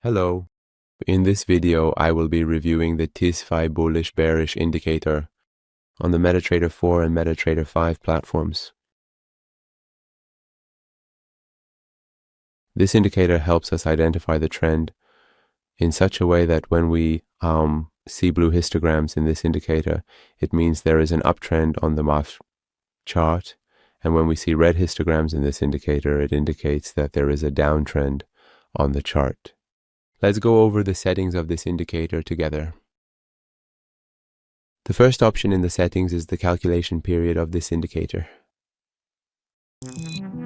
Hello. In this video, I will be reviewing the TSV Bullish Bearish Indicator on the MetaTrader4 and MetaTrader5 platforms. This indicator helps us identify the trend in such a way that when we see blue histograms in this indicator, it means there is an uptrend on the MAF chart. And when we see red histograms in this indicator, it indicates that there is a downtrend on the chart. Let's go over the settings of this indicator together. The first option in the settings is the calculation period of this indicator.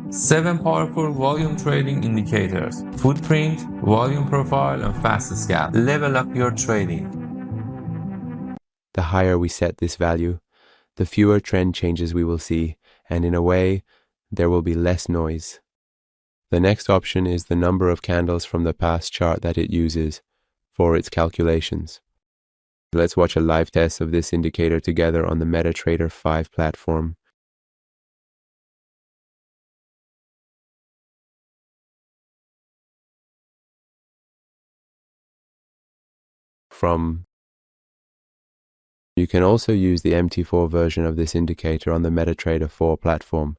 7 powerful volume trading indicators: footprint, volume profile, and fast scalp. Level up your trading. The higher we set this value, the fewer trend changes we will see, and in a way, there will be less noise. The next option is the number of candles from the past chart that it uses for its calculations. Let's watch a live test of this indicator together on the MetaTrader5 platform. You can also use the MT4 version of this indicator on the MetaTrader4 platform.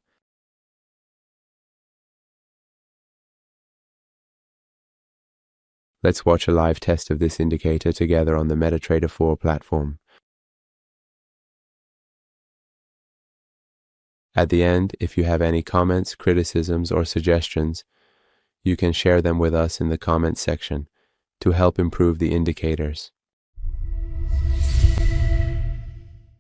Let's watch a live test of this indicator together on the MetaTrader4 platform. At the end, if you have any comments, criticisms, or suggestions, you can share them with us in the comments section to help improve the indicators.